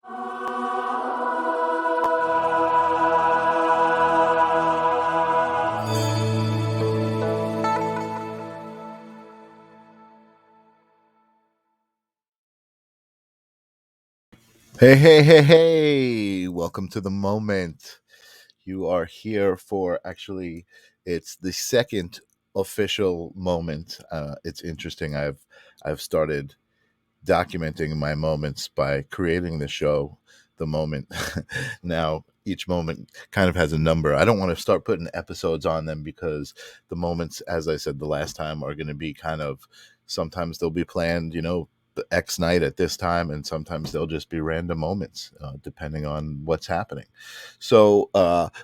Hey, hey, hey, hey! Welcome to the moment. You are here for it's the second official moment. It's interesting. I've started documenting my moments by creating the show, the moment. Now, each moment kind of has a number. I don't want to start putting episodes on them because the moments, as I said the last time, are going to be kind of sometimes they'll be planned, the X night at this time, and sometimes they'll just be random moments, depending on what's happening. So,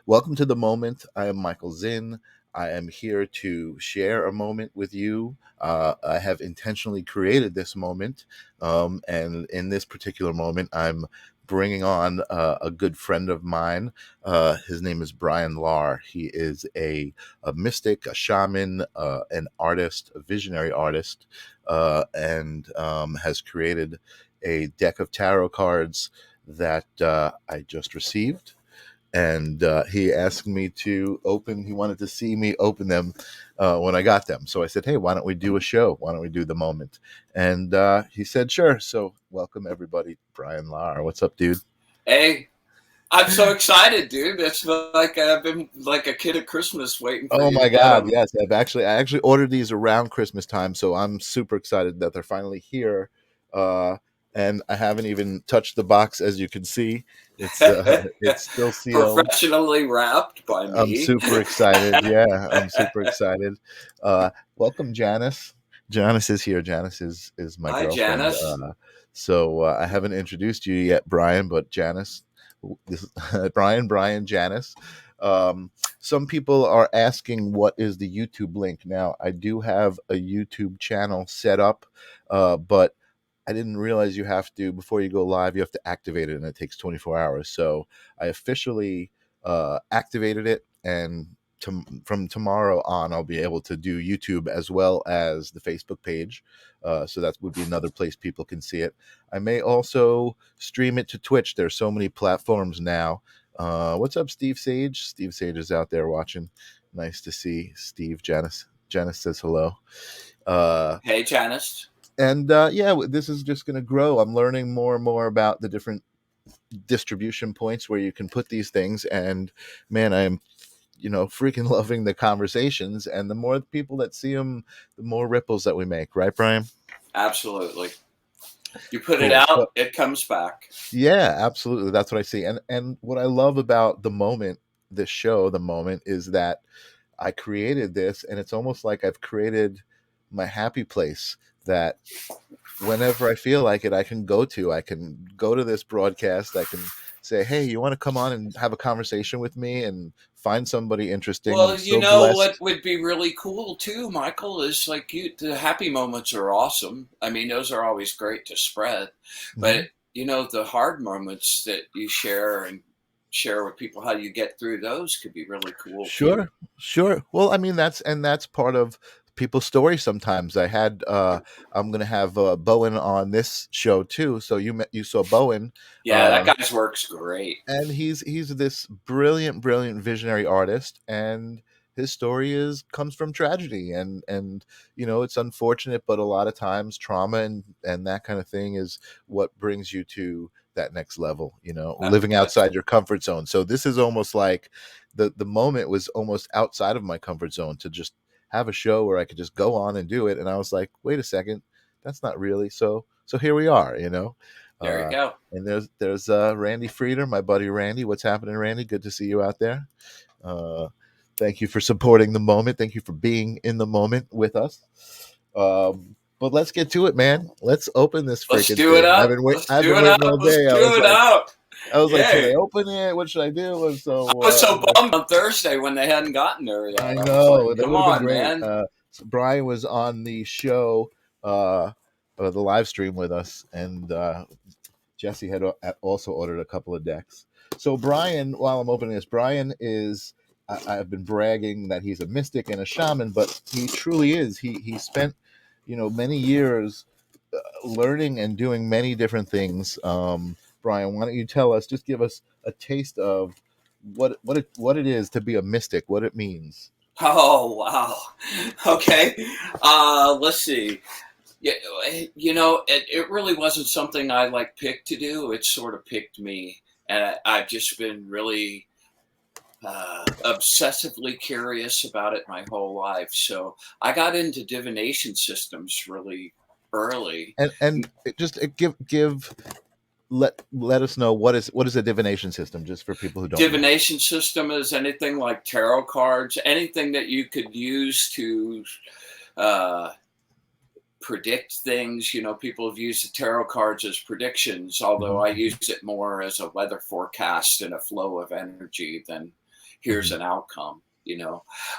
welcome to the moment. I am Michael Zinn. I am here to share a moment with you. I have intentionally created this moment, and in this particular moment, I'm bringing on a good friend of mine. His name is Bryan Lahr. He is a mystic, a shaman, an artist, a visionary artist, and has created a deck of tarot cards that I just received. And he asked me to open. He wanted to see me open them when I got them. So I said, "Hey, why don't we do a show? Why don't we do the moment?" And he said, "Sure." So welcome everybody, Bryan Lahr. What's up, dude? Hey, I'm so excited, dude. It's like I've been like a kid at Christmas waiting for Oh you my to get God! them. Yes, I actually ordered these around Christmas time, so I'm super excited that they're finally here. Uh, and I haven't even touched the box, as you can see. It's still sealed. Professionally wrapped by I'm me. super excited. Yeah, I'm super excited. Welcome, Janice. Janice is here. Janice is my Hi, girlfriend. Janice. So I haven't introduced you yet, Bryan, but Janice, this is Bryan, Janice. Some people are asking what is the YouTube link. Now, I do have a YouTube channel set up, but I didn't realize you have to, before you go live, you have to activate it, and it takes 24 hours. So I officially activated it, and from tomorrow on, I'll be able to do YouTube as well as the Facebook page. So that would be another place people can see it. I may also stream it to Twitch. There's so many platforms now. What's up, Steve Sage? Steve Sage is out there watching. Nice to see Steve. Janice says hello. Uh, Hey, Janice. and yeah, this is just going to grow. I'm learning more and more about the different distribution points where you can put these things, and man, I'm freaking loving the conversations, and the more people that see them, the more ripples that we make, right, Bryan? Absolutely. You put it Cool. So out, it comes back. yeah, absolutely, that's what I see. And what I love about the moment, this show, the moment, is that I created this, and it's almost like I've created my happy place that whenever I feel like it, I can go to. I can go to this broadcast. I can say, "Hey, you want to come on and have a conversation with me and find somebody interesting?" I'm Well, you so know what blessed. would be really cool too, Michael, is like the happy moments are awesome. I mean, those are always great to spread, Hmm. but the hard moments that you share with people, how you get through those could be really cool too. Sure, sure. Well, I mean, that's part of people's story. Sometimes I'm gonna have Bowen on this show too. So you saw Bowen. Yeah, that Uh, guy's work's great. and he's this brilliant visionary artist, and his story is comes from tragedy, and it's unfortunate, but a lot of times trauma and that kind of thing is what brings you to that next level, living That's outside your comfort zone. So this is almost like the moment was almost outside of my comfort zone, to just have a show where I could just go on and do it, and I was like, wait a second, that's not really so here we are, there you uh go. and there's Randy Frieder, my buddy Randy. What's happening, Randy? Good to see you out there. Uh, Thank you for supporting the moment. Thank you for being in the moment with us. But let's get to it, man. Let's open this Let's freaking do it thing. up. Let's I've do been it waiting up. all Let's day. do it up. I was like, should I Yay. open it? What should I do? And I was so bummed on Thursday when they hadn't gotten there yet. I I was like, know that come would have been on, great. man. So Bryan was on the show, uh, the live stream with us, and Jesse had also ordered a couple of decks. So Bryan, while I'm opening this, Bryan is. I've been bragging that he's a mystic and a shaman, but he truly is. He spent, many years learning and doing many different things. Bryan, why don't you tell us? Just give us a taste of what it is to be a mystic, what it means. Oh wow. Okay. Let's see. Yeah, it really wasn't something I like picked to do. It sort of picked me, and I've just been really obsessively curious about it my whole life. So I got into divination systems really early. And give let us know what is a divination system, just for people who don't know. Divination system is anything like tarot cards, anything that you could use to uh, predict things. People have used the tarot cards as predictions, although I Hmm. use it more as a weather forecast and a flow of energy than here's Hmm. an outcome.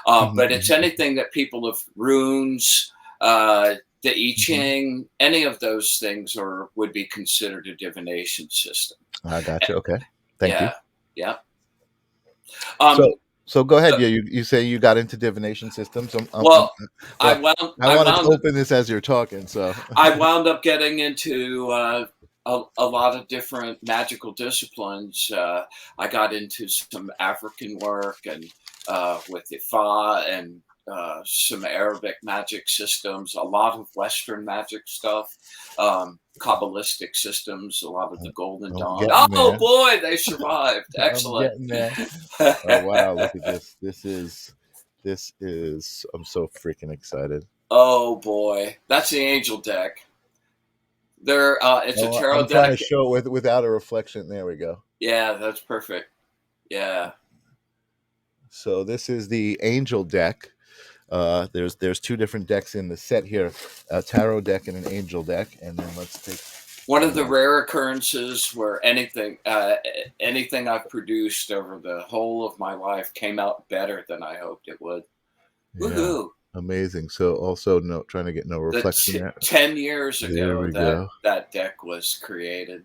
Hmm. But it's Hmm. anything that people have runes, the I Hmm. Ching, any of those things, or would be considered a divination system. I got you. Okay, thank you. Yeah, yeah. So Um, so go ahead. the, Yeah, you say you got into divination systems. well, I Well, wound, I I wanted to wound open this as you're talking. So I wound up getting into a lot of different magical disciplines. I got into some African work and with Ifa and some Arabic magic systems, a lot of Western magic stuff, Kabbalistic systems, a lot of the Golden I'm Dawn. getting Oh there. boy, they survived. I'm Excellent. getting there. Oh wow, look at this. This is I'm so freaking excited. Oh boy, that's the angel deck. It's a Oh, tarot I'm trying to deck. show it without a reflection. There we go. Yeah, that's perfect. Yeah. So this is the angel deck. There's two different decks in the set here, a tarot deck and an angel deck. And then let's take One of the uh, rare occurrences where anything I've produced over the whole of my life came out better than I hoped it would. yeah, Woohoo! amazing. So also no trying to get no The reflection there. 10 years There ago we that go. that deck was created.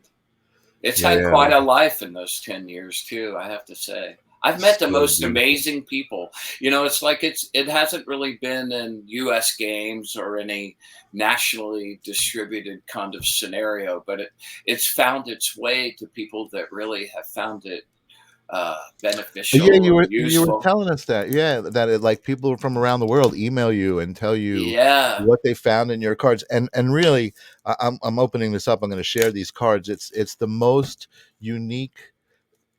It's had Yeah, quite a life in those 10 years too. I have to say. I've met the so most beautiful. amazing people. It's like it hasn't really been in U.S. games or any nationally distributed kind of scenario, but it's found its way to people that really have found it Yeah, beneficial and you were useful. telling us that. Yeah, that it, like people from around the world email you and tell you Yeah. what they found in your cards. And really, I'm opening this up. I'm going to share these cards. It's the most unique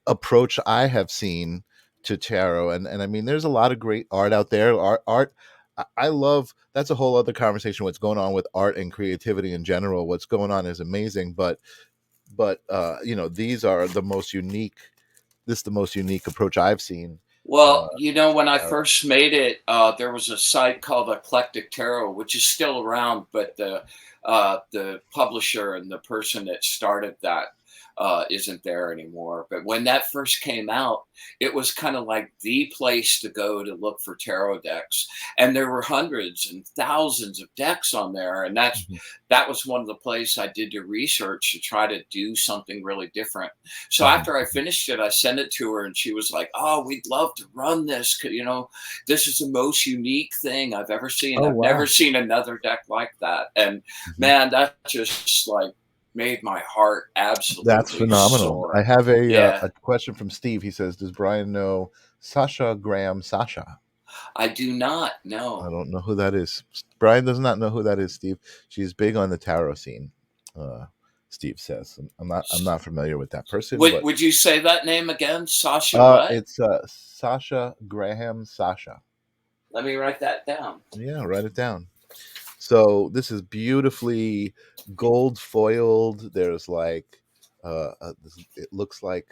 approach I have seen to tarot. And I mean, there's a lot of great art out there. Art. I love. That's a whole other conversation. What's going on with art and creativity in general? What's going on is amazing. But these are the most unique. This is the most unique approach I've seen. Well, Uh, when I uh, first made it, there was a site called Eclectic Tarot, which is still around, but the publisher and the person that started that isn't there anymore. But when that first came out, it was kind of like the place to go to look for tarot decks, and there were hundreds and thousands of decks on there, and mhm. that was one of the places I did the research to try to do something really different. So Mhm. after I finished it, I sent it to her, and she was like, "Oh, we'd love to run this. This is the most unique thing I've ever seen. Oh I've never wow. seen another deck like that." And Mhm. man, that just like made my heart That's absolutely phenomenal. I soar. have Yeah, a question from Steve. He says, "Does Brian know Sasha Graham Sasha?" I do not I know. don't know who that is. Brian does not know who that is. Steve. She's big on the tarot scene. Uh, Steve says. I'm not familiar with that person, but Would you say that name again, Sasha? What? it's Sasha Graham Sasha. Let me write that down. Yeah, write it down. So this is beautifully gold foiled. There's like, it looks like,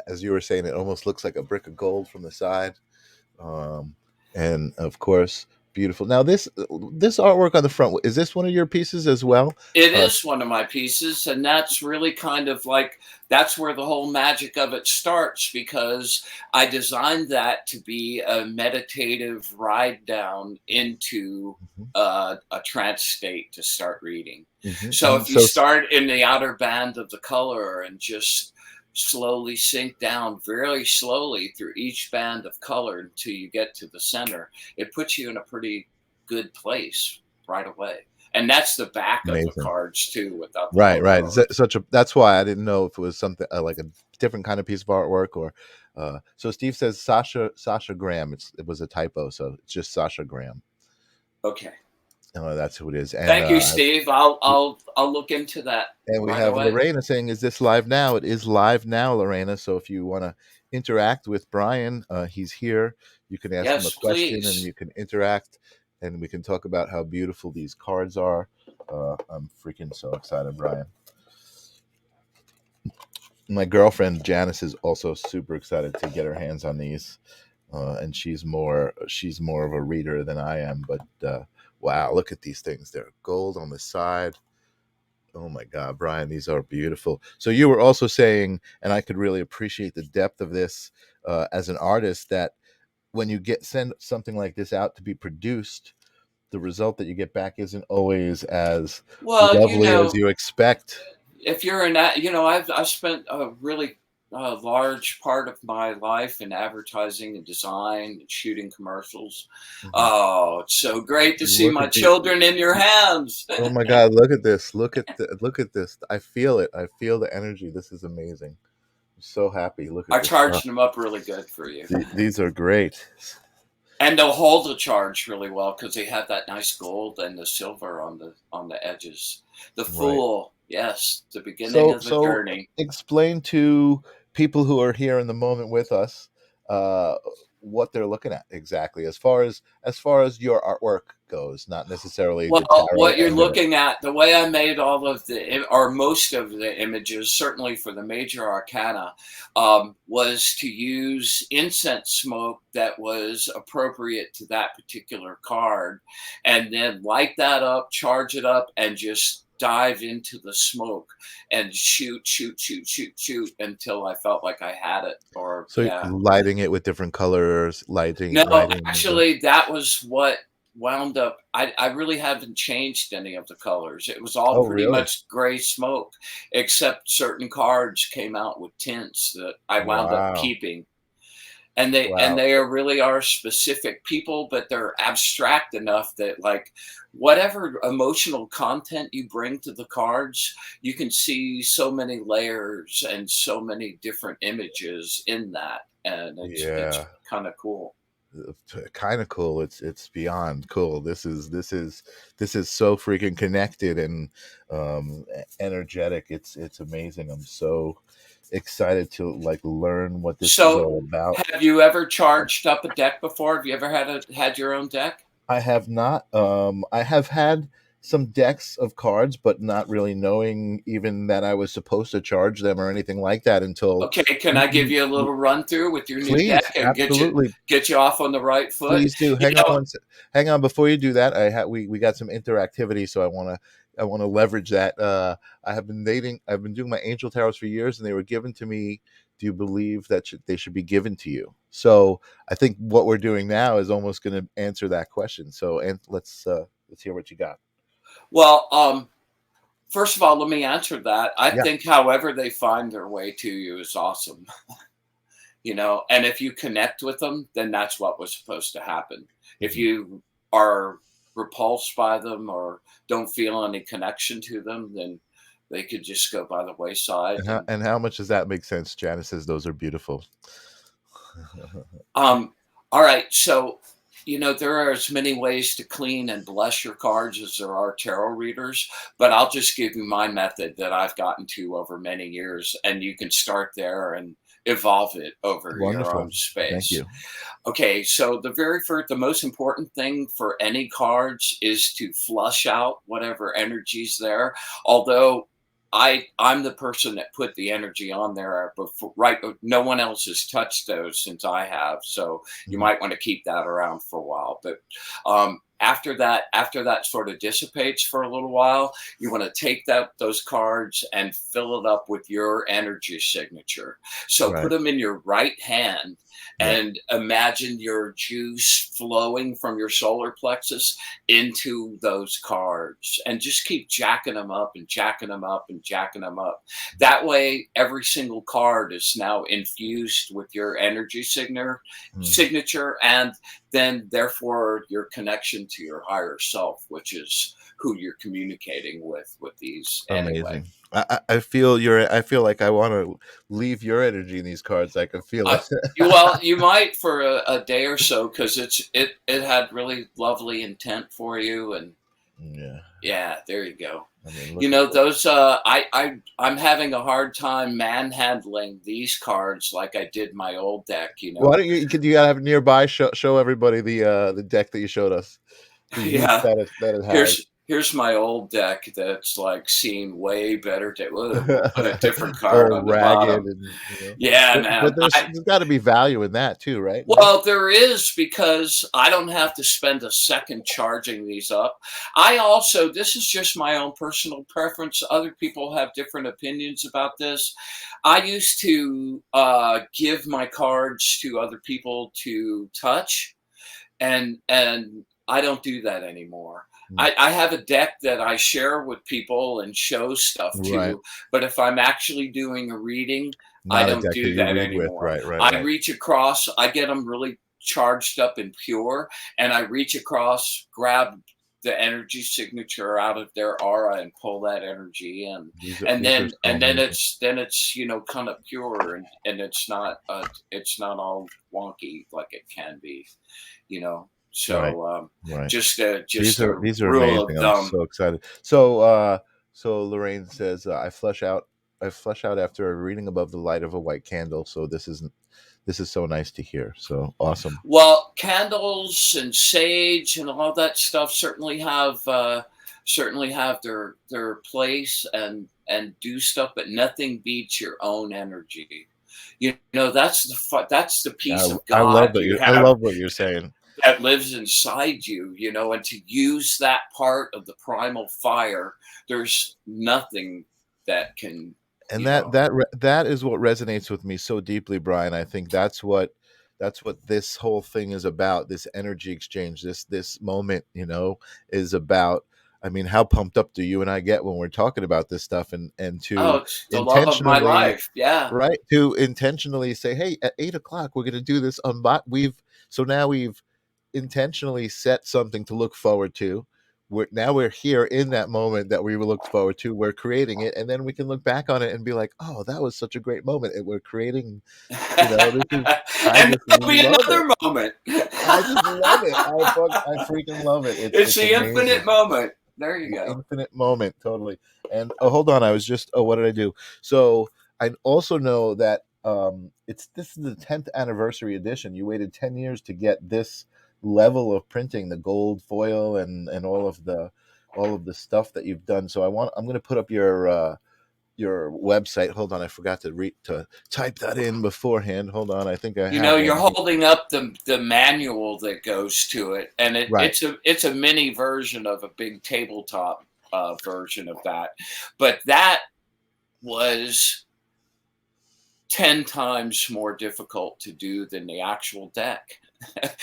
as you were saying, it almost looks like a brick of gold from the side, um, and of course, beautiful. Now this artwork on the front, is this one of your pieces as well? It Uh, is one of my pieces, and that's really kind of like that's where the whole magic of it starts because I designed that to be a meditative ride down into mhm, a trance state to start reading. mhm, So mhm. if you start in the outer band of the color and just slowly sink down very slowly through each band of color until you get to the center, it puts you in a pretty good place right away. and that's the back of the Amazing. cards too, without the Right, right. logo. Such a that's why I didn't know if it was something like a different kind of piece of artwork or so Steve says Sasha Graham. It was a typo, so it's just Sasha Graham. Okay. That's who it is. Thank you, Steve. I'll look into that And we right have away. Lorena saying, "Is this live now?" It is live now, Lorena. So if you want to interact with Bryan, he's here. You can ask him a Yes, question, and please. you can interact, and we can talk about how beautiful these cards are. I'm freaking so excited, Bryan. My girlfriend Janice is also super excited to get her hands on these, and she's more of a reader than I am. But wow, look at these things! They're gold on the side. Oh my God, Bryan, these are beautiful. So you were also saying, and I could really appreciate the depth of this as an artist, that when you send something like this out to be produced, the result that you get back isn't always as Well, lovely as you expect. if you're in that, I've spent a really large part of my life in advertising and design and shooting commercials. Mhm. Oh, it's so great to see Look my at the children in your hands. Oh my God, look at this. Look at this. I feel it. I feel the energy. This is amazing. I'm so happy. Look I at this. charged them up really good for you. These are great. And they'll hold the charge really well because they have that nice gold and the silver on the edges. The Right. Fool, yes, the beginning So of the so journey. explain to people who are here in the moment with us uh what they're looking at exactly as far as your artwork goes, not necessarily the Well, tarot what you're end of it. looking at, the way I made all of or most of the images, certainly for the major arcana, was to use incense smoke that was appropriate to that particular card, and then light that up, charge it up, and just dive into the smoke and shoot until I felt like I had it. Or So yeah, lighting it with different colors, no, lighting the actually, that was what wound up. I really haven't changed any of the colors. It was all Oh, pretty really? much gray smoke, except certain cards came out with tints that I wound up Wow. keeping. And Wow. they really are specific people, but they're abstract enough that, like, whatever emotional content you bring to the cards, you can see so many layers and so many different images in that, and it's Yeah. kind of cool. Kind of cool. It's beyond cool. This is so freaking connected and energetic. It's amazing. I'm so excited to like learn what this is So, all about. have you ever charged up a deck before? Have you ever had your own deck? I have not. I have had some decks of cards, but not really knowing even that I was supposed to charge them or anything like that until Okay, can you, I give you a little run through with your new please, deck and absolutely. get you off on the right foot? Please do. You Hang on know, hang on before you do that. We got some interactivity, so I want to leverage that. I've been doing my angel tarots for years, and they were given to me. Do you believe that they should be given to you? So I think what we're doing now is almost going to answer that question. So and let's hear what you got. well, first of all, let me answer that. I Yeah. think however they find their way to you is awesome. And if you connect with them, then that's what was supposed to happen. If Mhm. you are repulsed by them or don't feel any connection to them, then they could just go by the wayside. And And how much does that make sense? Janice says those are beautiful. all right, so there are as many ways to clean and bless your cards as there are tarot readers, but I'll just give you my method that I've gotten to over many years, and you can start there and evolve it over your Wonderful. own Thank space. you. Okay, so the most important thing for any cards is to flush out whatever energy's there. Although I'm the person that put the energy on there before, right? No one else has touched those since I have, so you Mhm. might want to keep that around for a while. But after that sort of dissipates for a little while, you want to take those cards and fill it up with your energy signature. So put Right. them in your right hand Yep. and imagine your juice flowing from your solar plexus into those cards, and just keep jacking them up and jacking them up and jacking them up. That way, every single card is now infused with your energy Mm. signature, and then therefore your connection to your higher self, which is who you're communicating with these anyway. Amazing. I feel your. I feel like I want to leave your energy in these cards. I can feel I, it. well, you might for a day or so, because it had really lovely intent for you, and Yeah. yeah, there you go. I mean, You look at know this. those. I'm having a hard time manhandling these cards like I did my old deck. You Why know, don't you gotta have it nearby, show everybody the deck that you showed us, the use yeah. that it has. Here's my old deck that's like seen way better day. We'll put a different card All on the ragged bottom. and, Yeah, but man. there's gotta be value in that too, right? No? Well, there is, because I don't have to spend a second charging these up. I also, this is just my own personal preference. Other people have different opinions about this. I used to give my cards to other people to touch, and I don't do that anymore. Mm. I have a deck that I share with people and show stuff Right. to, but if I'm actually doing a reading, I Not a don't deck that do you that read with. anymore. Right, right, I right. reach across, I get them really charged up and pure, and I reach across, grab the energy signature out of their aura and pull that energy in, These are so and then amazing. it's kind of pure, and it's not all wonky like it can be, you know. Right, So right. just a These are rule of amazing. I'm thumb. so excited. So Lorraine says, I flush out after reading above the light of a white candle. So this is so nice to hear. So awesome. Well, candles and sage and all that stuff certainly have their place, and do stuff, but nothing beats your own energy. You know, that's the piece of God you I have love what you're saying. that lives inside you. You know, and to use that part of the primal fire, there's nothing that can, And you know. that is what resonates with me so deeply, Brian. I think that's what this whole thing is about. This energy exchange, this moment, is about. I mean, how pumped up do you and I get when we're talking about this stuff, and Oh, to it's the love of my intentionally, life. Yeah. right, to intentionally say, hey, at 8 o'clock we're going to do this now we've intentionally set something to look forward to. We're here in that moment that we looked forward to. We're creating it, and then we can look back on it and be like, "Oh, that was such a great moment." And we're creating, this is. I And just there'll be love it. another moment. I just love it. I freaking love it. It's It's the infinite amazing. moment. There you The go. infinite moment, totally. And hold on, I was just. Oh, what did I do? So I also know that this is the 10th anniversary edition. You waited 10 years to get this level of printing, the gold foil and all of the stuff that you've done. So I'm going to put up your website. Hold on, I forgot to type that in beforehand. Hold on, I think I You have know, you're one here. holding up the manual that goes to it, and Right. it's a mini version of a big tabletop version of that, but that was 10 times more difficult to do than the actual deck.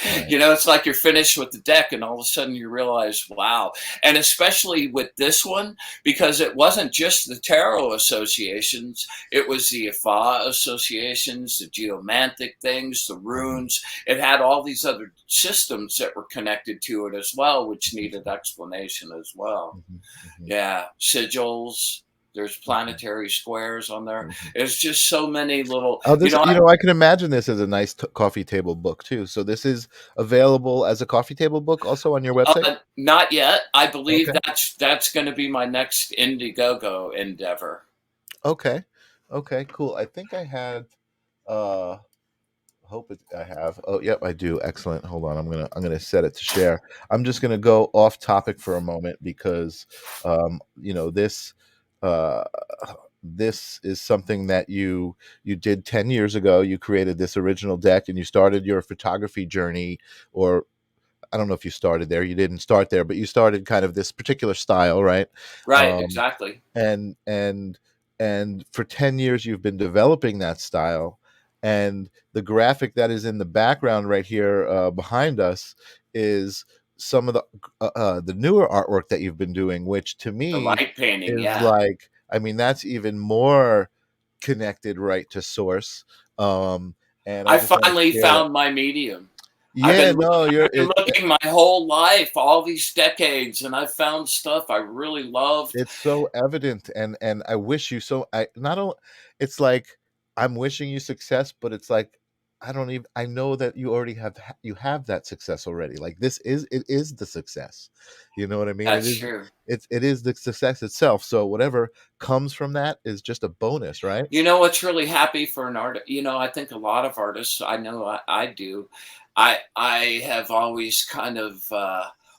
Right. You know, it's like you're finished with the deck, and all of a sudden you realize, wow. And especially with this one, because it wasn't just the tarot associations, it was the Ifa associations, the geomantic things, the Mhm, runes. It had all these other systems that were connected to it as well, which mhm, needed explanation as well. mhm, mhm, Yeah, sigils. There's mhm, planetary squares on there. mhm. It's just so many little, Oh, you this, know. I can imagine this as a nice coffee table book too. So this is available as a coffee table book also on your website? Not yet. I believe Okay. that's going to be my next Indiegogo endeavor. Okay. Okay, cool. I think I had uh I have. Oh, yep, I do. Excellent. Hold on. I'm gonna set it to share. I'm just gonna go off topic for a moment because this uh this is something that you did 10 years ago. You created this original deck and you started your photography journey, or I don't know if you started there. You didn't start there, but you started kind of this particular style, right? Right, Um, exactly. and and and for 10 years you've been developing that style, and the graphic that is in the background right here behind us is some of the newer artwork that you've been doing, which to The me light painting, is yeah. like, I mean, that's even more connected right to source. And I I just want to finally share that. found my medium. Yeah, no, I've been looking my whole life, all these decades, and I found stuff I really loved. it's so evident, and I wish you so. I not only, it's like I'm wishing you success, but it's like I don't even. I know that you already you have that success already. Like this is it is the success. You know what I mean? It That's is. true. It is the success itself. So whatever comes from that is just a bonus, right? You know what's really happy for an artist? I think a lot of artists, I know I do. I have always kind of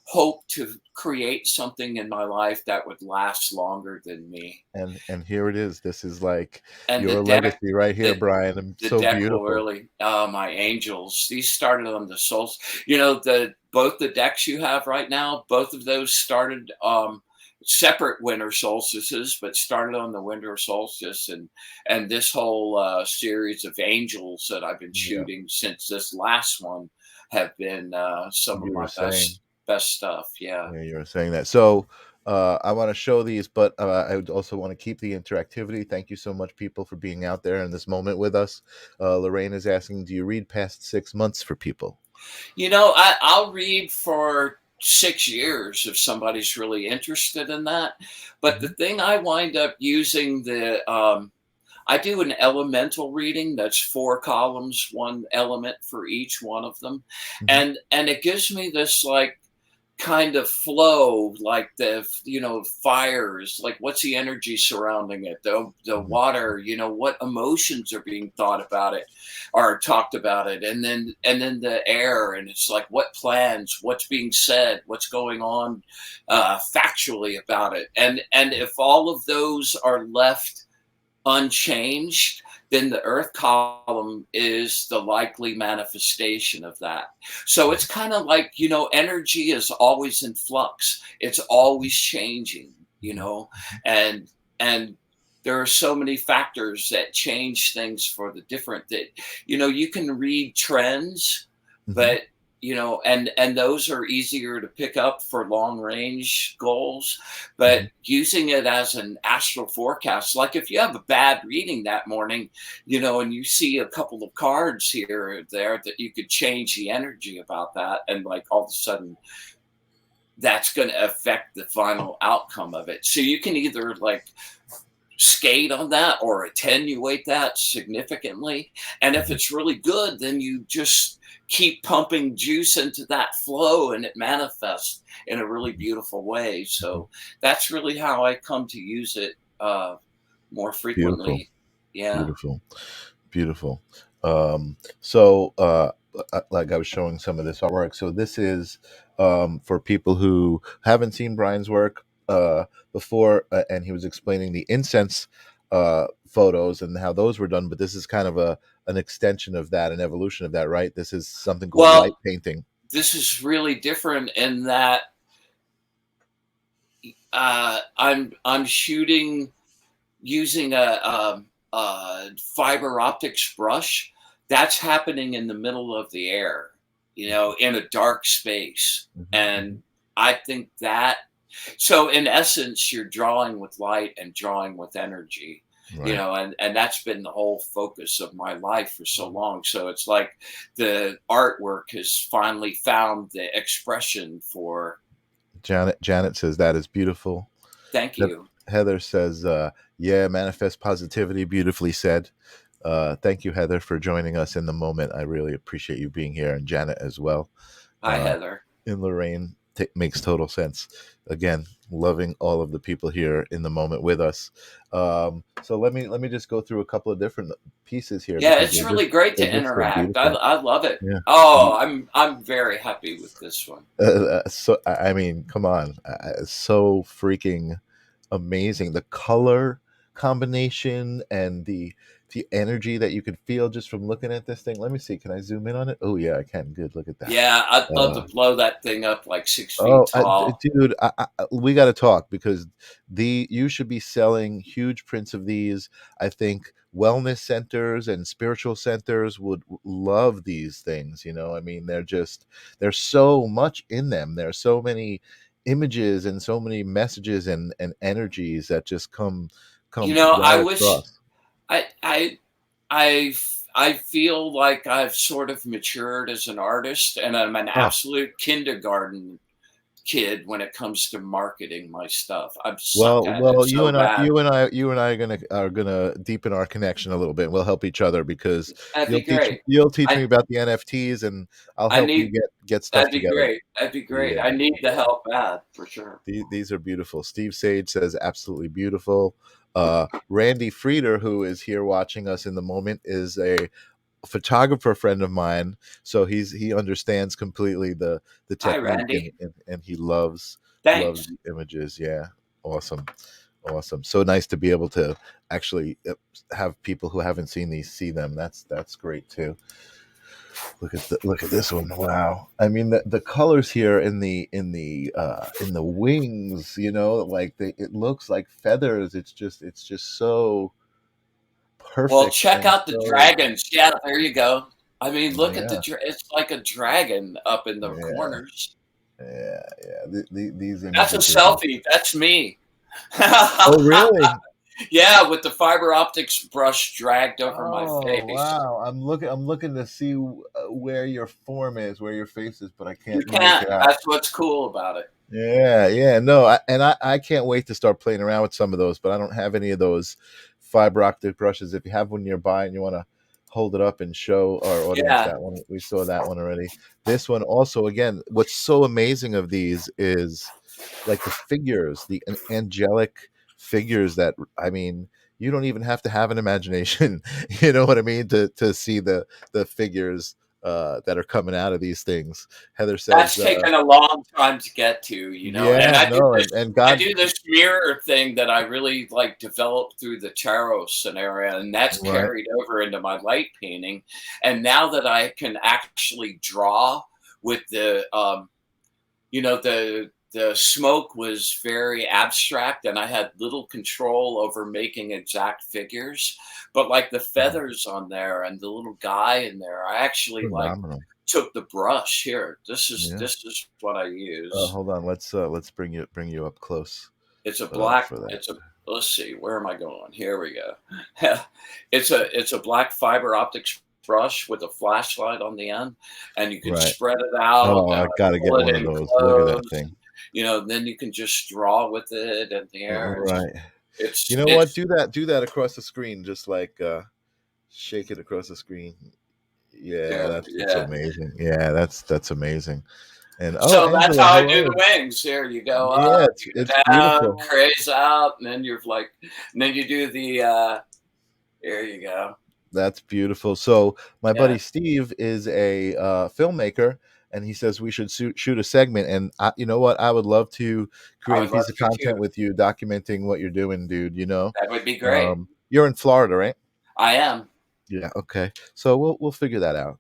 hoped to create something in my life that would last longer than me. And here it is. This is like And your legacy right here, the Brian. And the so deck will beautiful. really, my angels. These started on the souls. Both the decks you have right now, both of those started separate winter solstices, but started on the winter solstice, and this whole series of angels that I've been Yeah, shooting since this last one have been some of you were my saying. best stuff. Yeah. Yeah, you were saying that. So I want to show these, but I would also want to keep the interactivity. Thank you so much, people, for being out there in this moment with us. Lorraine is asking, do you read past 6 months for people? I'll read for 6 years if somebody's really interested in that. But the Mhm, thing I wind up using I do an elemental reading that's 4 columns, one element for each one of them, mhm, and it gives me this like kind of flow, like fires, like what's the energy surrounding it, the mhm, water, what emotions are being thought about it or talked about it, and then the air, and it's like what plans, what's being said, what's going on factually about it, and if all of those are left unchanged, then the earth column is the likely manifestation of that. So it's kind of like, energy is always in flux. It's always changing, mhm, and and there are so many factors that change things for the different that you can read trends, mhm, but and those are easier to pick up for long range goals, but mhm, using it as an astral forecast, like if you have a bad reading that morning, and you see a couple of cards here or there, that you could change the energy about that, and like all of a sudden that's going to affect the final outcome of it. So you can either like skate on that or attenuate that significantly. And if mhm, it's really good, then you just keep pumping juice into that flow and it manifests in a really mhm, beautiful way. mhm. So that's really how I come to use it more Beautiful, frequently. Yeah. beautiful. Beautiful. So, like I was showing some of this artwork. So this is for people who haven't seen Brian's work before, and he was explaining the incense photos and how those were done. But this is kind of a an extension of that, an evolution of that, right? This is something called light Well, painting. this is really different in that I'm shooting using a fiber optics brush. That's happening in the middle of the air, in a dark space. Hmm, And hmm. I think that, so in essence, you're drawing with light and drawing with energy, Right. and that's been the whole focus of my life for so long. So it's like the artwork has finally found the expression for. Janet says that is beautiful. Thank Heath- you. Heather says, "Yeah, manifest positivity." Beautifully said. Thank you, Heather, for joining us in the moment. I really appreciate you being here, and Janet as well. Hi, Uh, Heather. and Lorraine makes total sense. Again, loving all of the people here in the moment with us. So let me just go through a couple of different pieces here Yeah, because it's really great they're to just so interact. I beautiful. I love it. Yeah. Oh, I'm very happy with this one. So I mean, come on, it's so freaking amazing. The color combination and the the energy that you could feel just from looking at this thing. Let me see. Can I zoom in on it? Oh yeah, I can. Good. Look at that. Yeah, I'd love to Uh, blow that thing up like 6 feet Oh, tall. dude, we got to talk because you should be selling huge prints of these. I think wellness centers and spiritual centers would love these things. I mean, there's so much in them. There's so many images and so many messages and energies that just come I right wish across. I I I feel like I've sort of matured as an artist, and I'm an Oh, absolute kindergarten kid when it comes to marketing my stuff. I suck well, at it well, so bad. you and I are gonna deepen our connection a little bit. We'll help each other because That'd be great. you'll teach me I about the NFTs, and I'll I help you need get stuff That'd be together. great. That'd be great. Yeah, I need the yeah. help bad for sure. These are beautiful. Steve Sage says absolutely beautiful. Randy Frieder, who is here watching us in the moment, is a photographer friend of mine, so he understands completely the Hi, technique, Randy. and he loves Thanks. the images. Yeah, awesome. Awesome. So nice to be able to actually have people who haven't seen these see them. That's great too. Look at this one. Wow. I mean the colors here in the wings, like it looks like feathers. It's just so Well, perfect check and out the so dragons. Yeah, there you go. I mean, look at yeah. it's like a dragon up in the Yeah. corners. Yeah. These That's a images are just selfie. That's me. Oh really? Yeah, with the fiber optics brush dragged over my Oh face. wow! I'm looking to see where your form is, where your face is, but I You can't make can't. it out. That's what's cool about it. Yeah, yeah, no, I can't wait to start playing around with some of those, but I don't have any of those fiber optic brushes. If you have one nearby and you want to hold it up and show our audience Yeah, that one, we saw that one already. This one also, again, what's so amazing of these is like the figures, the angelic figures that I mean, you don't even have to have an imagination, you know what I mean, to see the figures that are coming out of these things. Heather that's says, taken a long time to get to. And yeah, no, and I God, do this mirror thing that I really like developed through the tarot scenario, and that's right, carried over into my light painting. And now that I can actually draw with the smoke was very abstract, and I had little control over making exact figures. But like the mhm, feathers on there and the little guy in there, I actually like phenomenal. took the brush here. This is Yeah. this is what I use. Hold on, let's bring you up close It's a black. for that. It's a. Let's see. Where am I going? Here we go. It's a black fiber optics brush with a flashlight on the end, and you can Right. spread it out, Oh, I gotta get pull it one of in those. Look at that close. thing. Then you can just draw with it in the air. It's Right. You it's know what? it's Do that across the screen, just like shake it across the screen. Yeah, there. that's Yeah. amazing. Yeah, that's amazing. And oh, So that's Angela, how I do hello. the wings. Here you go Yeah, up, it's you it's go down, beautiful. craze out, and then and then you do the. Here you go. That's beautiful. So my Yeah, buddy Steve is a filmmaker, and he says we should shoot a segment. And you know what? I would love to I create a would love piece of to too. content with you, documenting what you're doing, dude. That would be great. You're in Florida, right? I am. Yeah. Okay. So we'll figure that out.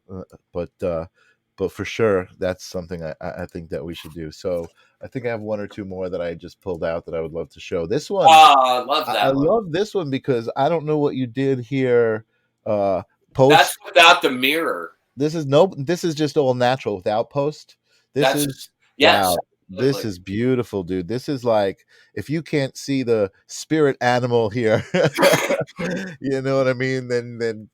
But for sure, that's something I think that we should do. So I think I have one or two more that I just pulled out that I would love to show. This one, Oh, I love I that one. love this one because I don't know what you did here. That's Post without the mirror. this is just all natural without post. This That's is yes, wow. This absolutely. is beautiful, dude. This is like if you can't see the spirit animal here, you know what I mean? Then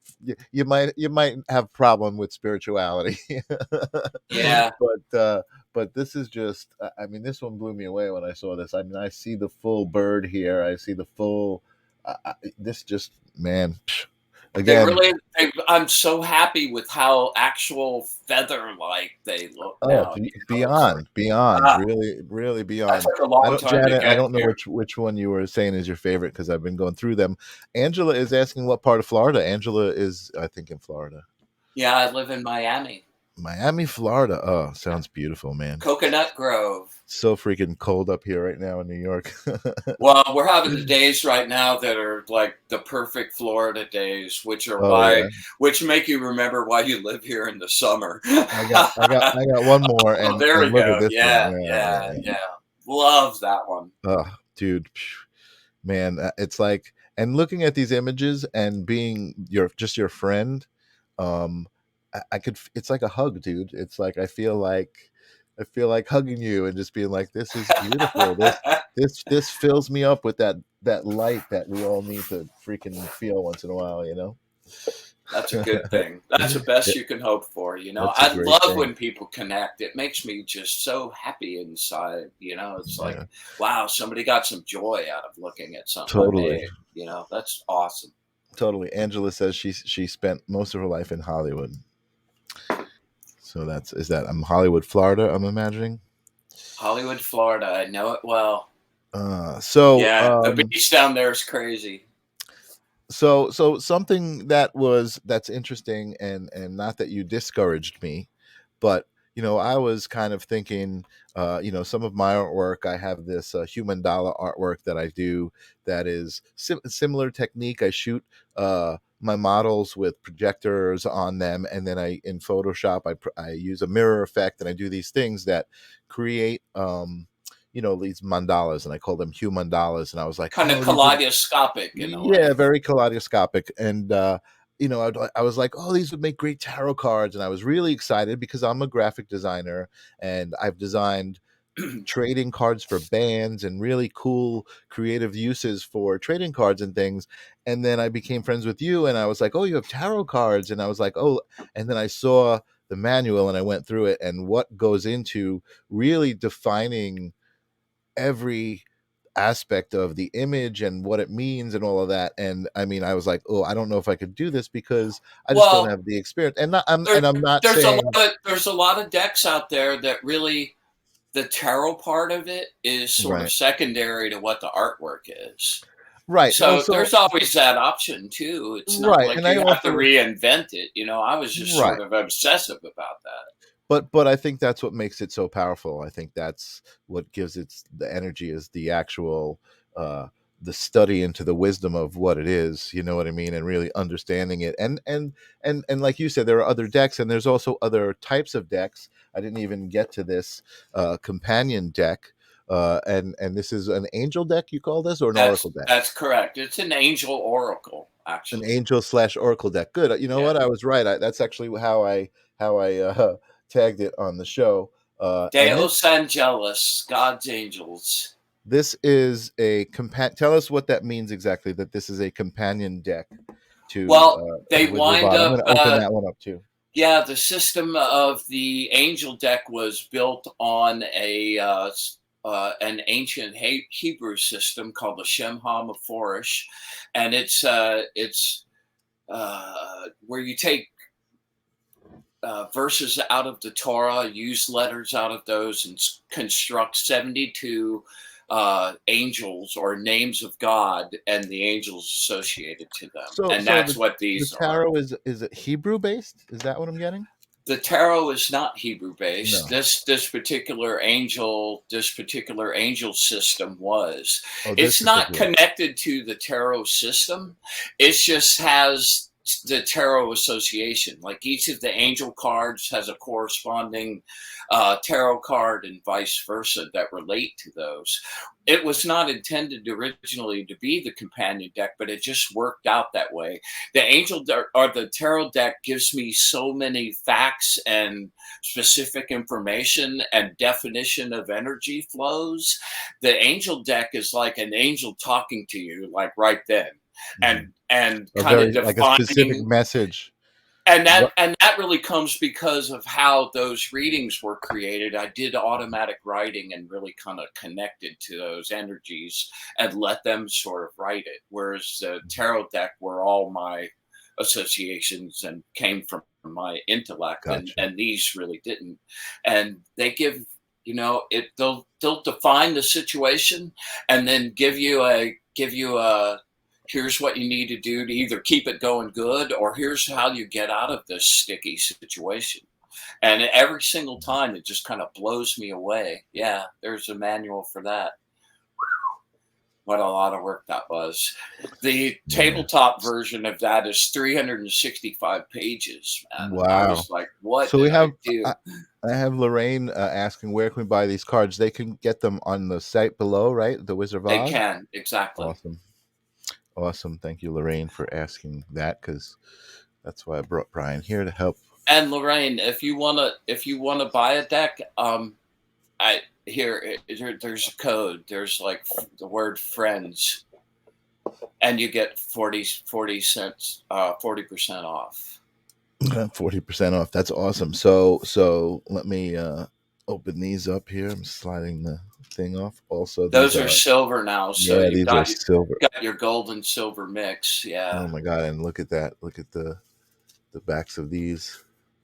you might have problem with spirituality. Yeah. But this is just I mean this one blew me away when I saw this. I mean I see the full bird here. I see the full this just man They again. really I'm so happy with how actual feather-like they look Oh, now. It's like, beyond, ah, really, really that beyond. took a I long don't, time to Janet. I get don't know here. which one you were saying is your favorite because I've been going through them. Angela is asking what part of Florida. Angela is, I think, in Florida. Yeah, I live in Miami. Miami, Florida. Oh, sounds beautiful, man. Coconut Grove. So freaking cold up here right now in New York. Well, we're having the days right now that are like the perfect Florida days, Oh yeah. which make you remember why you live here in the summer. I got one more, Oh, there we and look at go. this one. Yeah, Yeah, yeah, yeah. yeah. Love that one. Oh, dude, man, it's like, and looking at these images and being your friend, um, I could. It's like a hug, dude. It's like I feel like hugging you and just being like, this is beautiful. This fills me up with that light that we all need to freaking feel once in a while. You know. That's a good thing. That's the best you can hope for. That's a I great love thing. when people connect. It makes me just so happy inside. It's like, Yeah, wow, somebody got some joy out of looking at something I totally. made. That's awesome. Totally. Angela says she spent most of her life in Hollywood. So that's is that Hollywood, Florida, I'm imagining. Hollywood, Florida. I know it well. Uh so Yeah, the um beach down there is crazy. so something that's interesting, and not that you discouraged me, but I was kind of thinking, some of my artwork, I have this human dollar artwork that I do, that is similar technique. I shoot my models with projectors on them, and then I in Photoshop I use a mirror effect, and I do these things that create these mandalas, and I call them human dollars. And I was like, Kind of oh, these would, kaleidoscopic in a yeah, way. very kaleidoscopic. And I was like, oh, these would make great tarot cards, and I was really excited because I'm a graphic designer, and I've designed trading cards for bands and really cool creative uses for trading cards and things. And then I became friends with you, and I was like, oh, you have tarot cards. And I was like, oh, and then I saw the manual and I went through it, and what goes into really defining every aspect of the image and what it means and all of that. And I mean, I was like, oh, I don't know if I could do this because I just don't Well, have the experience. there, I'm not there's saying there's a lot of decks out there that really the tarot part of it is sort of right, secondary to what the artwork is. right. So Also, there's always that option too. It's not right, like and I you have to also reinvent it. I was just right. sort of obsessive about that. But I think that's what makes it so powerful. I think that's what gives it the energy, is the actual uh the study into the wisdom of what it is, you know what I mean, and really understanding it. And like you said, there are other decks, and there's also other types of decks. I didn't even get to this companion deck. And this is an angel deck, you call this, or an oracle deck? That's correct. It's an angel oracle, An actually. angel slash oracle deck. Good. You know Yeah. what? I was right. That's actually how I tagged it on the show. And Deus Angelus, God's angels. this is a Tell us what that means exactly. That this is a companion deck to Well, they Wizard of wind Odd. I'm up going to open that one up too. yeah, the system of the angel deck was built on an ancient Hebrew system called the Shem HaMephorash, and it's where you take verses out of the Torah, use letters out of those, and construct 72 angels or names of God and the angels associated to them, So and so that's the what the these are. tarot is it Hebrew based? Is that what I'm getting? The tarot is not Hebrew based. No. This particular angel system was. Oh, this It's not particular. connected to the tarot system. It just has the tarot association. Like each of the angel cards has a corresponding tarot card and vice versa that relate to those. It was not intended originally to be the companion deck, but it just worked out that way. The angel or the tarot deck gives me so many facts and specific information and definition of energy flows. The angel deck is like an angel talking to you, like right then, Mhm. and A kind of very like a specific defining. message. And that What? and that really comes because of how those readings were created. I did automatic writing and really kind of connected to those energies and let them sort of write it. Whereas the tarot deck were all my associations and came from my intellect, and Gotcha. these really didn't. And they give it they'll define the situation and then give you a here's what you need to do to either keep it going good or here's how you get out of this sticky situation. And every single time it just kind of blows me away. Yeah, there's a manual for that. What a lot of work that was. The Yeah. tabletop version of that is 365 pages, man. And I Wow. was like, what So did we I have do? I have Lorraine asking where can we buy these cards. They can get them on the site below, right? The Wizard of They Odd. can, exactly. Awesome, awesome. Thank you, Lorraine, for asking that because that's why I brought Brian here to help. And Lorraine, if you wanna buy a deck, I there's a code. There's like the word friends, and you get 40 cents, 40% off. 40% off. That's awesome. So let me open these up here. I'm sliding the thing off. Also, these Those are are silver now, so yeah, you've these are got silver. your gold and silver mix. Yeah. Oh my god! And look at that. Look at the backs of these.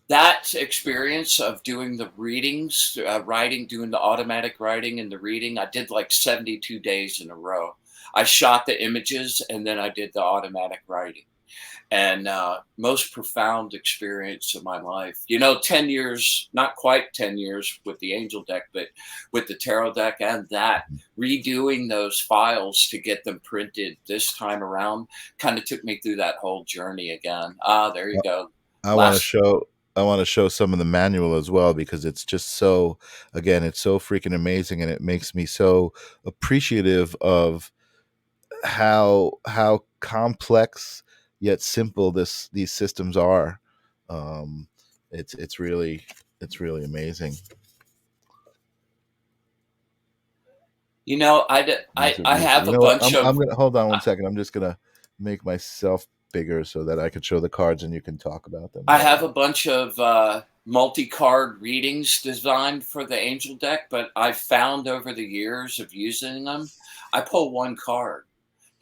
That experience of doing the readings, doing the automatic writing and the reading, I did like 72 days in a row. I shot the images and then I did the automatic writing. And most profound experience of my life. 10 years, not quite 10 years with the angel deck, but with the tarot deck and that, redoing those files to get them printed this time around kind of took me through that whole journey again. There you go. I want to Last show I want to show some of the manual as well because it's just so again it's so freaking amazing and it makes me so appreciative of how complex yet simple these systems are. Um, it's really amazing. These are I beautiful. have You a know what? bunch I'm of gonna hold on one second. I'm just gonna make myself bigger so that I can show the cards and you can talk about them. I Hold have a on. bunch of multi-card readings designed for the angel deck, but I found over the years of using them, I pull one card,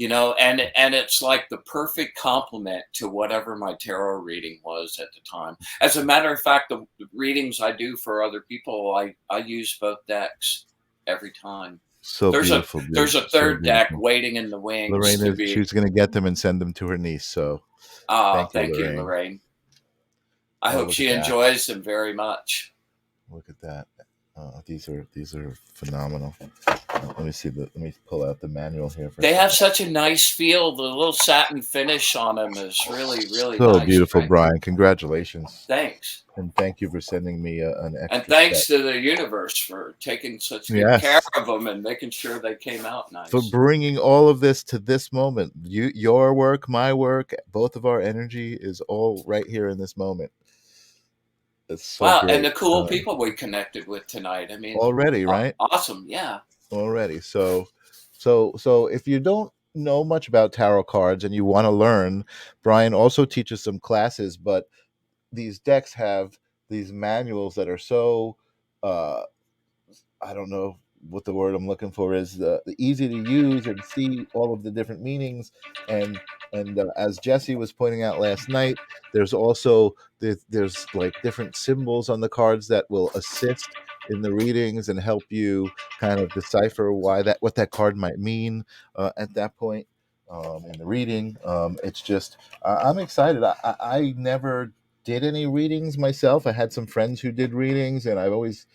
and it's like the perfect complement to whatever my tarot reading was at the time. As a matter of fact, the readings I do for other people, I use both decks every time. So There's a beautiful, there's dude. a So third deck beautiful. waiting in the wings Lorraine to is be. she's gonna get them and send them to her niece. So Ah, thank you, thank you, Lorraine. Lorraine. I Oh, hope look at she that. enjoys them very much. Look at that. These are phenomenal. Let me see let me pull out the manual here for a They have second. such a nice feel. The little satin finish on them is really, really So nice, beautiful, right? Brian. Congratulations. Thanks. And thank you for sending me an And extra set. thanks to the universe for taking such good care Yes. of them and making sure they came out For nice. bringing all of this to this moment. Your work, my work, both of our energy is all right here in this moment. It's so Wow. And great. the cool people we connected with tonight. I mean, Already, right? awesome. Yeah. Already. So if you don't know much about tarot cards and you want to learn, Brian also teaches some classes, but these decks have these manuals that are so uh I don't know what the word I'm looking for is the easy to use and see all of the different meanings and as Jesse was pointing out last night, there's also there's like different symbols on the cards that will assist in the readings and help you kind of decipher what that card might mean at that point in the reading. It's just I'm excited. I never did any readings myself. I had some friends who did readings, and I've always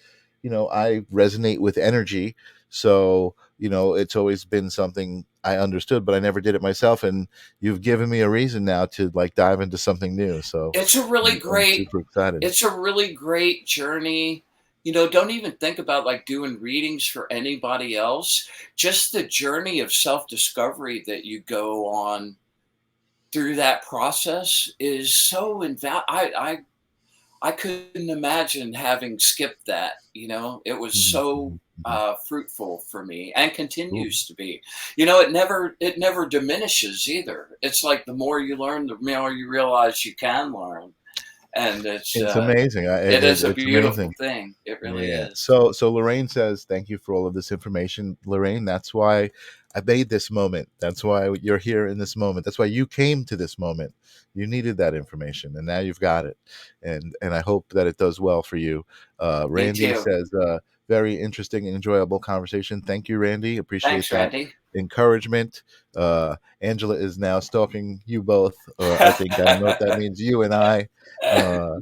I resonate with energy. So, it's always been something I understood, but I never did it myself. And you've given me a reason now to like dive into something new. So It's a really I'm great, super excited. it's a really great journey. Don't even think about like doing readings for anybody else. Just the journey of self-discovery that you go on through that process is so invaluable. I couldn't imagine having skipped that. It was Mhm, so mhm, mhm. fruitful for me and Cool. continues to be. It never diminishes either. It's like the more you learn, the more you realize you can learn, and it's It's amazing. it is a It's beautiful amazing. thing. It really Yeah. is. So Lorraine says, "Thank you for all of this information, Lorraine. That's why I made this moment. That's why you're here in this moment. That's why you came to this moment. You needed that information, and now you've got it. And I hope that it does well for you." Me Randy too. says, "Very interesting and enjoyable conversation. Thank you, Randy. Appreciate Thanks, that Randy. encouragement." Angela is now stalking you both. I think I don't know if that means you and I. Uh,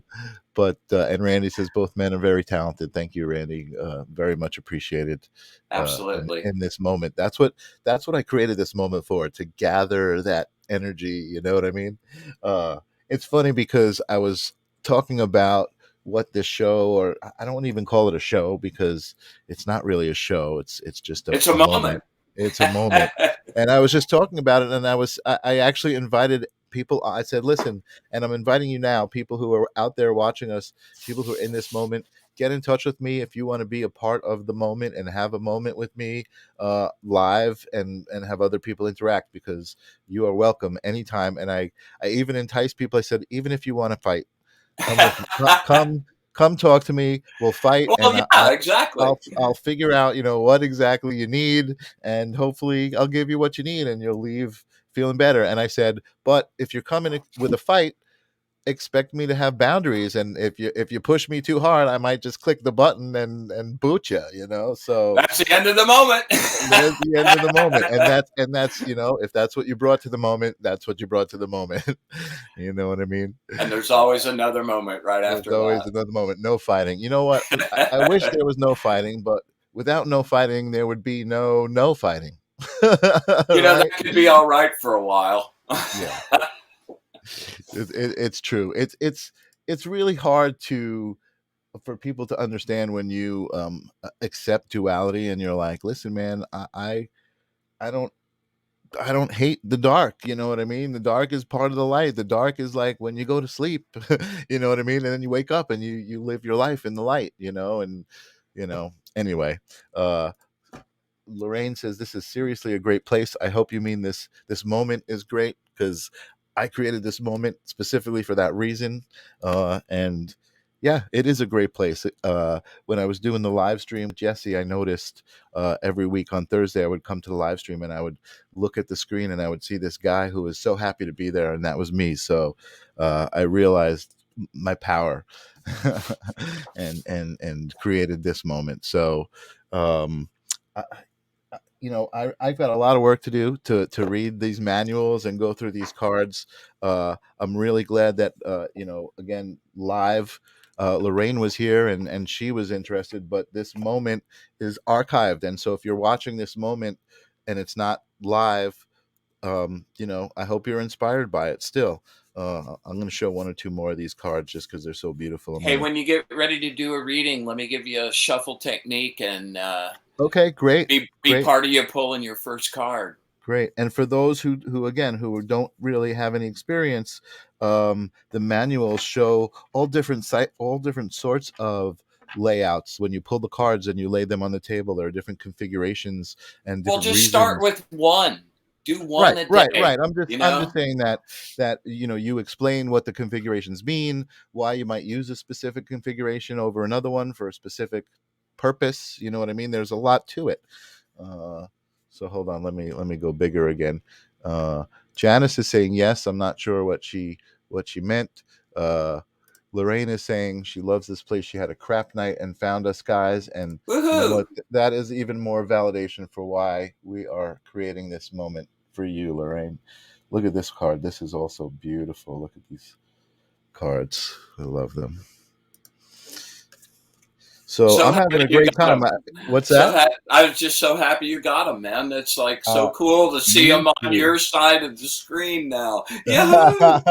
But and Randy says both men are very talented. Thank you, Randy. Very much appreciated Absolutely. in this moment. That's what I created this moment for, to gather that energy. You know what I mean? Uh, it's funny because I was talking about what this show, or I don't even call it a show because it's not really a show. It's just It's a a moment. moment. It's a moment. And I was just talking about it, and I actually invited people. I said, listen, and I'm inviting you now, people who are out there watching us, people who are in this moment, get in touch with me if you want to be a part of the moment and have a moment with me live, and have other people interact, because you are welcome anytime. And I even entice people. I said, even if you want to fight, come with me. Come talk to me. We'll fight, Well, and yeah, exactly. I'll figure out, what exactly you need, and hopefully I'll give you what you need, and you'll leave feeling better. And I said, but if you're coming with a fight, expect me to have boundaries, and if you push me too hard, I might just click the button and boot you. So That's the end of the moment. there's the end of the moment, and that's if that's what you brought to the moment, that's what you brought to the moment. You know what I mean? And there's always another moment right There's after always another moment. No fighting. You know what? I wish that. there was no fighting, but without no fighting, there would be no fighting. That Right? could be all right for a while. Yeah, it's true. It's really hard for people to understand when you accept duality, and you're like, listen, man, I don't. I don't hate the dark. You know what I mean? The dark is part of the light. The dark is like when you go to sleep. You know what I mean? And then you wake up and you live your life in the light. And anyway, uh, Lorraine says this is seriously a great place. I hope you mean this moment is great, because I created this moment specifically for that reason. And yeah, it is a great place. When I was doing the live stream with Jesse, I noticed every week on Thursday I would come to the live stream, and I would look at the screen, and I would see this guy who was so happy to be there, and that was me. So I realized my power, and created this moment. So um, I've got a lot of work to do to read these manuals and go through these cards. I'm really glad that again, live, Lorraine was here, and she was interested, but this moment is archived, and so if you're watching this moment and it's not live, I hope you're inspired by it still. I'm going to show one or two more of these cards just because they're so beautiful. I'm Hey, going to. when you get ready to do a reading, let me give you a shuffle technique and Okay, great, be great. part of you pulling your first card. Great. And for those who again who don't really have any experience, the manuals show all different sorts of layouts. When you pull the cards and you lay them on the table, there are different configurations and Well, different just start reasons. with one. Do one Right, a right, day. right. I'm just saying that you explain what the configurations mean, why you might use a specific configuration over another one for a specific purpose. You know what I mean? There's a lot to it. Uh, so hold on, let me go bigger again. Uh, Janice is saying yes. I'm not sure what she meant. Uh, Lorraine is saying she loves this place. She had a crap night and found us guys. And you know Woohoo! what? That is even more validation for why we are creating this moment for you, Lorraine. Look at this card. This is also beautiful. Look at these cards. I love them. So So I'm happy having a you great got time. them. What's that? I was just so happy you got them, man. It's like so Uh, cool to see Me them on too. your side of the screen now. Yahoo!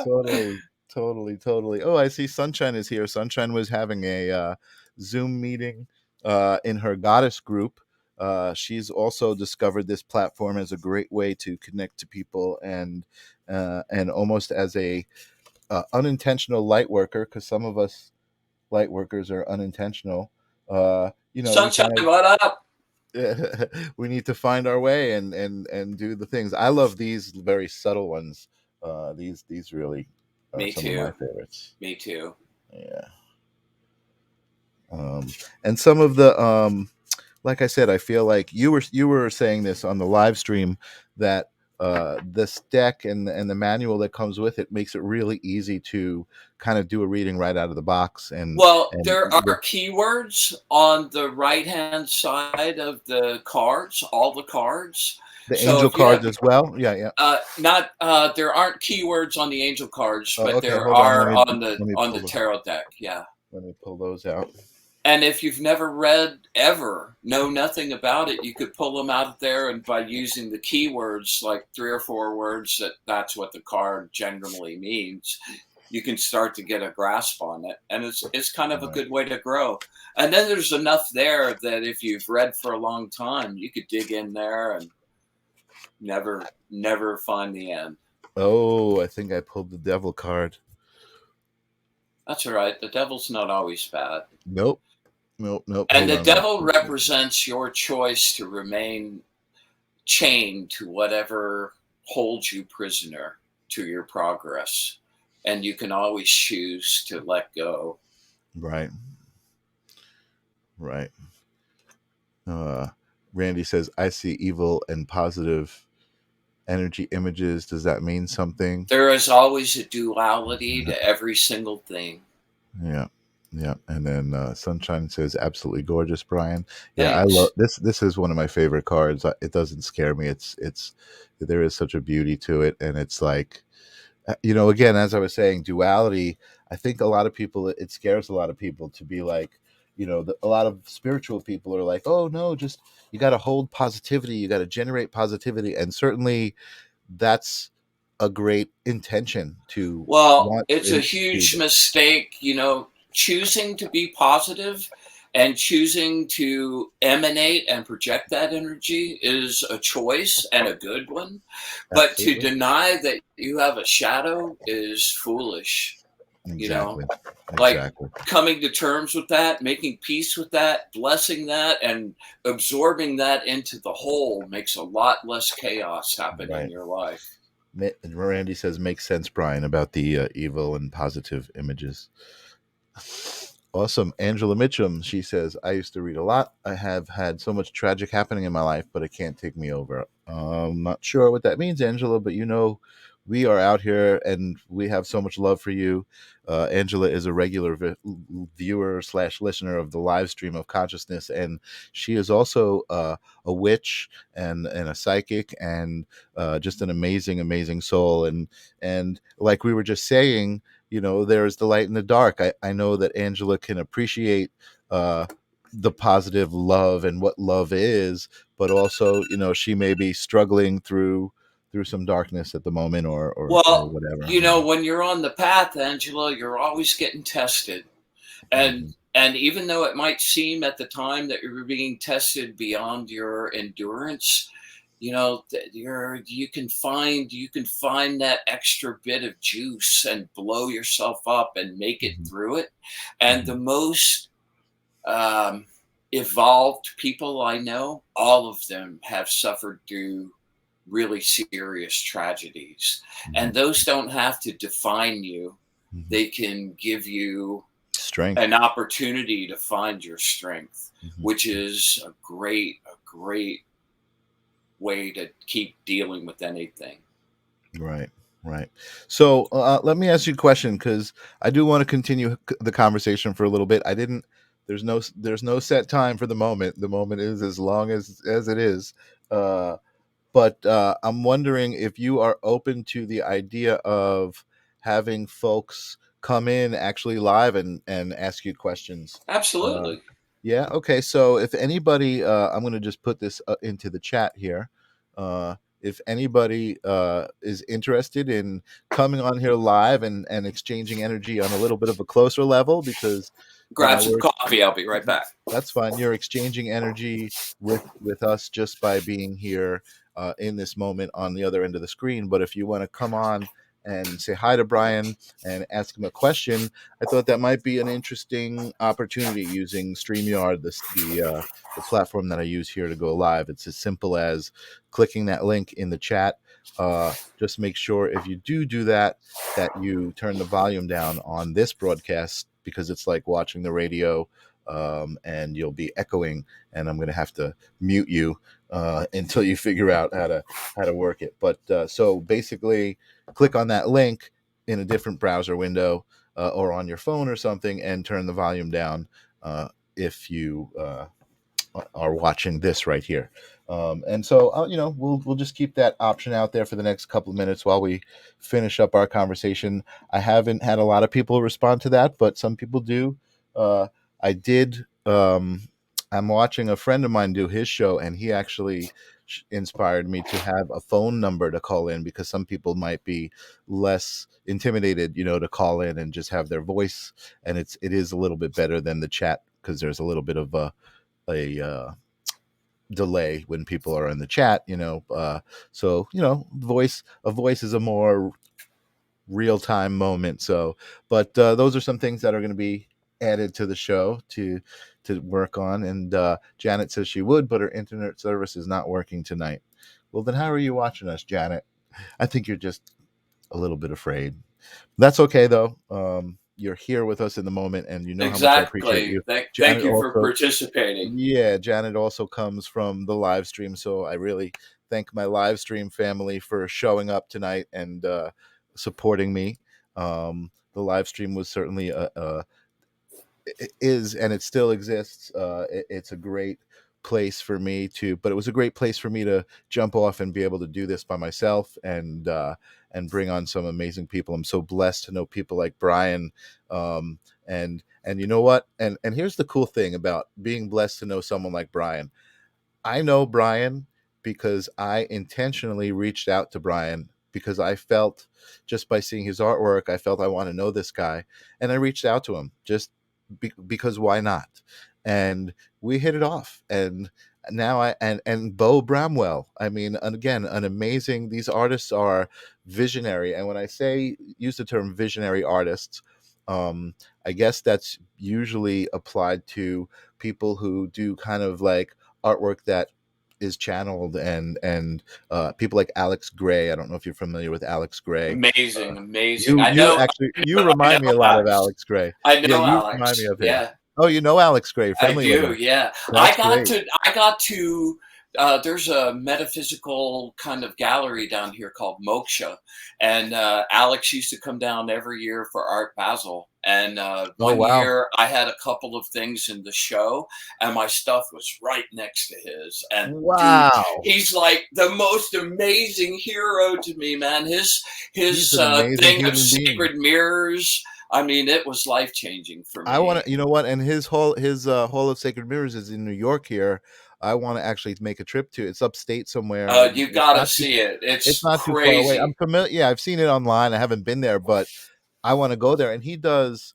Totally, totally, totally. Oh, I see Sunshine is here. Sunshine was having a Zoom meeting in her goddess group. She's also discovered this platform as a great way to connect to people, and almost as a unintentional light worker, because some of us light workers are unintentional. We Sunshine, kind of what up? we need to find our way and do the things. I love these very subtle ones. These really are Me some of my too. favorites. Me too. Yeah. um, and some of the like I said, I feel like you were saying this on the live stream, that this deck and the manual that comes with it makes it really easy to kind of do a reading right out of the box, Well, and there are keywords on the right hand side of the cards, all the cards. The So angel if you cards have as well. Yeah, yeah. not there aren't keywords on the angel cards, Oh, but okay. there Hold on. are Let me on the pull them. tarot deck. Yeah. Let me pull those out. And if you've never read ever, know nothing about it, you could pull them out of there, and by using the keywords, like 3 or 4 words, that's what the card generally means, you can start to get a grasp on it, and it's kind of a Right. good way to grow. And then there's enough there that if you've read for a long time, you could dig in there and never find the end. Oh, I think I pulled the devil card. That's all right. The devil's not always bad. Nope. Nope. Nope. And Hold the on. Let me devil see. represents your choice to remain chained to whatever holds you prisoner to your progress. And you can always choose to let go. Right. Right. Uh, Randy says, I see evil and positive energy images. Does that mean something? There is always a duality to every single thing. Yeah. Yeah. And then Sunshine says, absolutely gorgeous, Brian. Yeah, I love Thanks. this. This is one of my favorite cards. It doesn't scare me. There is such a beauty to it. And it's like, again, as I was saying, duality. I think a lot of people, it scares a lot of people to be like, a lot of spiritual people are like, oh no, just you got to hold positivity, you got to generate positivity, and certainly that's a great intention to Well, want it's a to do huge that. mistake, choosing to be positive and choosing to emanate and project that energy is a choice and a good one. But to Absolutely, deny that you have a shadow is foolish, you know, exactly, like exactly. coming to terms with that, making peace with that, blessing that, and absorbing that into the whole makes a lot less chaos happen in Right. your life. Randy says makes sense, Brian, about the evil and positive images. Awesome. Angela Mitchum, she says, I used to read a lot. I have had so much tragic happening in my life, but it can't take me over. I'm not sure what that means, Angela, but we are out here and we have so much love for you. Angela is a regular viewer slash listener of the live stream of consciousness, and she is also a witch and a psychic and just an amazing, amazing soul. And like we were just saying, there is the light in the dark. I know that Angela can appreciate uh the positive love and what love is, but also she may be struggling through some darkness at the moment, or Well, whatever. when you're on the path, Angela, you're always getting tested. And Mhm. and even though it might seem at the time that you're being tested beyond your endurance, you can find that extra bit of juice and blow yourself up and make it Mhm. through it. And the Mhm. most um, evolved people I know, all of them have suffered through really serious tragedies. Mhm. And those don't have to define you, Mhm. they can give you Strength. an opportunity to find your strength, Mhm. which is a great way to keep dealing with anything. Right, right. So let me ask you a question, because I do want to continue the conversation for a little bit. I didn't. There's no set time for the moment. The moment is as long as it is. Uh, but I'm wondering if you are open to the idea of having folks come in actually live and ask you questions. Uh, Absolutely. yeah. Okay. So if anybody, I'm going to just put this into the chat here. If anybody is interested in coming on here live and exchanging energy on a little bit of a closer level, because Grab some we're coffee. I'll be right back. that's fine. You're exchanging energy with us just by being here in this moment on the other end of the screen. But if you want to come on and say hi to Brian and ask him a question, I thought that might be an interesting opportunity using StreamYard, the platform that I use here to go live. It's as simple as clicking that link in the chat. Just make sure if you do that, that you turn the volume down on this broadcast, because it's like watching the radio, and you'll be echoing, and I'm going to have to mute you until you figure out how to work it. But so basically, click on that link in a different browser window, or on your phone or something, and turn the volume down if you are watching this right here. And so, we'll just keep that option out there for the next couple of minutes while we finish up our conversation. I haven't had a lot of people respond to that, but some people do. I did. I'm watching a friend of mine do his show, and he actually inspired me to have a phone number to call in, because some people might be less intimidated, to call in and just have their voice, and it is a little bit better than the chat, because there's a little bit of a delay when people are in the chat. So a voice is a more real time moment. So, but those are some things that are going to be added to the show to work on. And Janet says she would, but her internet service is not working tonight. Well, then how are you watching us, Janet? I think you're just a little bit afraid. That's okay though. You're here with us in the moment, and you know how much I appreciate Exactly. you. Thank Janet you for also, participating. yeah, Janet also comes from the live stream, so I really thank my live stream family for showing up tonight and supporting me. The live stream was certainly is, and it still exists. It's a great place for me to, but it was a great place for me to jump off and be able to do this by myself, and bring on some amazing people. I'm so blessed to know people like Bryan. And you know what? And here's the cool thing about being blessed to know someone like Bryan. I know Bryan because I intentionally reached out to Bryan, because I felt, just by seeing his artwork, I felt I want to know this guy, and I reached out to him just because why not? And we hit it off, and now and Bo Bramwell. I mean, and again, an amazing. These artists are visionary, and when I say use the term visionary artists, I guess that's usually applied to people who do kind of like artwork that is channeled, and people like Alex Gray. I don't know if you're familiar with Alex Gray. Amazing, amazing. You actually, you I know remind me a lot of Alex. Alex Gray. I Yeah, know you remind me Alex. of him. Yeah. Oh, you know Alex Gray, I friendly with do, him. yeah. That's great. I got to there's a metaphysical kind of gallery down here called Moksha, and Alex used to come down every year for Art Basel. And Oh one wow, year I had a couple of things in the show, and my stuff was right next to his. And dude, wow. he's like the most amazing hero to me, man. He's His an amazing thing of human being. sacred mirrors. I mean, it was life changing for I want me. to, you know what? And his Hall of Sacred Mirrors is in New York here. I want to actually make a trip to. It's upstate somewhere, and You it's gotta not too see it. it's It's not too far away. I'm crazy. familiar. Yeah, I've seen it online. I haven't been there, but I want to go there. And he does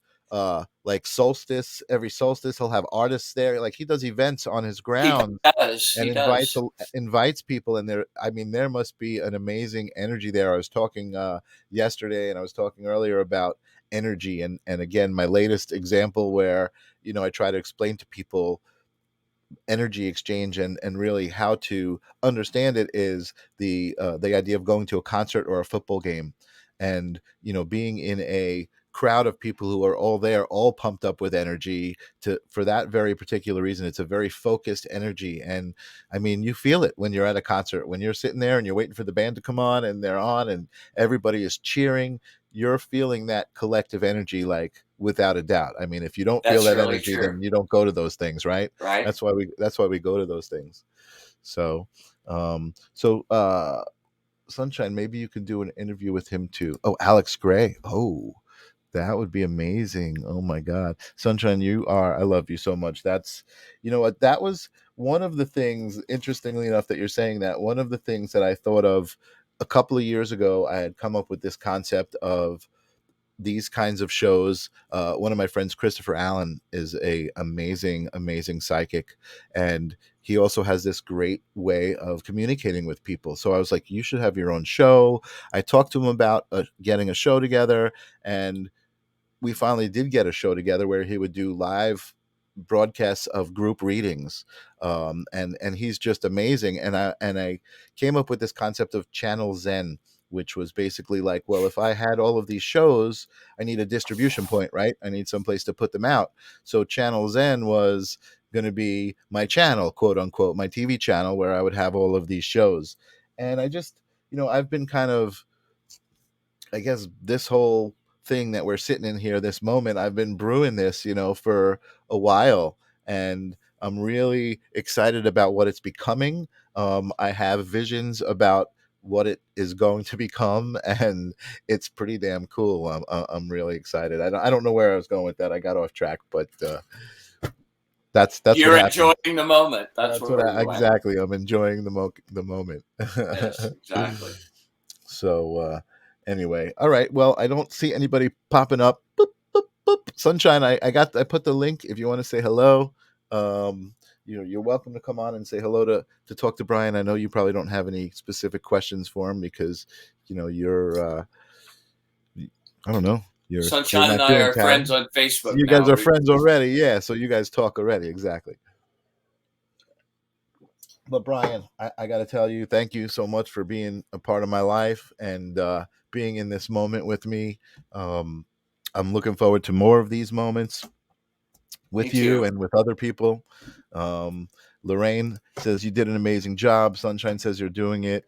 like solstice. Every solstice, he'll have artists there. Like he does events on his He grounds does. and He does. invites people. And there, I mean, there must be an amazing energy there. I was talking yesterday, and I was talking earlier about energy, and again, my latest example where I try to explain to people energy exchange, and really how to understand it, is the idea of going to a concert or a football game, and being in a crowd of people who are all there, all pumped up with energy, to for that very particular reason. It's a very focused energy, and I mean, you feel it when you're at a concert, when you're sitting there and you're waiting for the band to come on, and they're on and everybody is cheering. You're feeling that collective energy, like, without a doubt. I mean, if you don't feel That's that really energy, true. then you don't go to those things, right? Right? That's why we go to those things. So, Sunshine, maybe you could do an interview with him too. Oh, Alex Gray. Oh, that would be amazing. Oh my God, Sunshine, I love you so much. You know what, that was one of the things. Interestingly enough, that you're saying that, one of the things that I thought of a couple of years ago, I had come up with this concept of these kinds of shows. One of my friends, Christopher Allen, is a amazing psychic, and he also has this great way of communicating with people. So I was like, you should have your own show. I talked to him about getting a show together, and we finally did get a show together where he would do live broadcasts of group readings, and he's just amazing. And I came up with this concept of channel zen, which was basically like, well, if I had all of these shows, I need a distribution point, right? I need some place to put them out. So channel zen was going to be my channel, quote unquote, my TV channel, where I would have all of these shows. And I just, I've been kind of, I guess, this whole thing that we're sitting in here, this moment, I've been brewing this, for a while. And I'm really excited about what it's becoming. I have visions about what it is going to become, and it's pretty damn cool. I'm really excited. I don't know where I was going with that. I got off track, but that's what You're happens. enjoying the moment. That's That's what where I you went. exactly. I'm enjoying the moment. Yes, exactly. So anyway, all right. Well, I don't see anybody popping up. Boop, boop, boop. Sunshine, I put the link if you want to say hello. Um, you're welcome to come on and say hello to talk to Bryan. I know you probably don't have any specific questions for him because you're I don't know, you're Sunshine and not I doing are friends town. on Facebook You guys now. are friends already, yeah. So you guys talk already, exactly. But Bryan, I got to tell you, thank you so much for being a part of my life and being in this moment with me. Um, I'm looking forward to more of these moments Me with you too. and with other people. Um, Lorraine says you did an amazing job. Sunshine says you're doing it.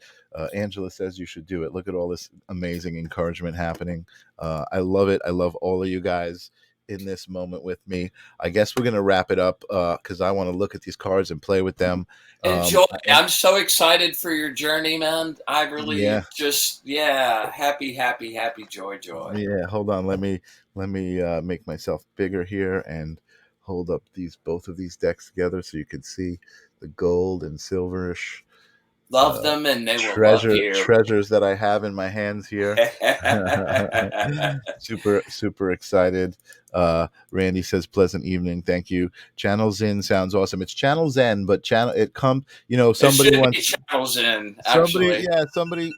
Angela says you should do it. Look at all this amazing encouragement happening. I love it. I love all of you guys in this moment with me. I guess we're gonna wrap it up because I want to look at these cards and play with them. Enjoy. And I'm so excited for your journey, man. I yeah, really just, yeah, happy, happy, happy, joy, joy. yeah. Hold on. Let me make myself bigger here and hold up these both of these decks together so you can see the gold and silverish Love them and they will love you. treasures that I have in my hands here. Super excited. Randy says pleasant evening. Thank you. Channel Zen sounds awesome. It's Channel Zen, but channel it come. It Somebody should be once channels in, actually.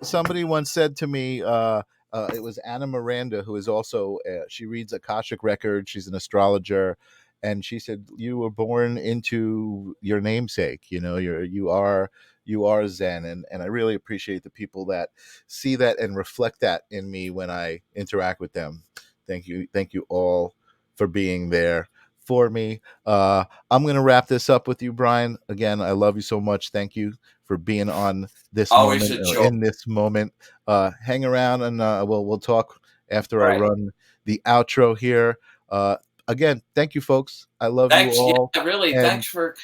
somebody once said to me, it was Anna Miranda, who is also she reads Akashic records. She's an astrologer, and she said you were born into your namesake. You are Zen, and I really appreciate the people that see that and reflect that in me when I interact with them. Thank you all for being there for me. I'm gonna wrap this up with you, Bryan. Again, I love you so much. Thank you for being on this Always moment a or joy. in this moment. Hang around and we'll talk after I Right. run the outro here. Uh, Again, thank you, folks. I love you Thanks. all, Yeah, really. and Thanks for,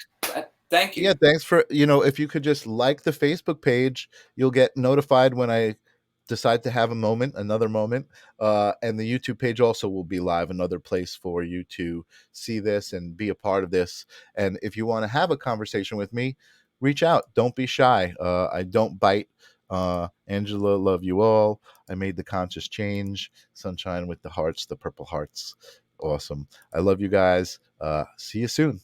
thank yeah, you. thanks for if you could just like the Facebook page, you'll get notified when I decide to have another moment. And the YouTube page also will be live, another place for you to see this and be a part of this. And if you want to have a conversation with me, reach out. Don't be shy. I don't bite. Angela, love you all. I made the conscious change. Sunshine with the hearts, the purple hearts. Awesome. I love you guys. See you soon.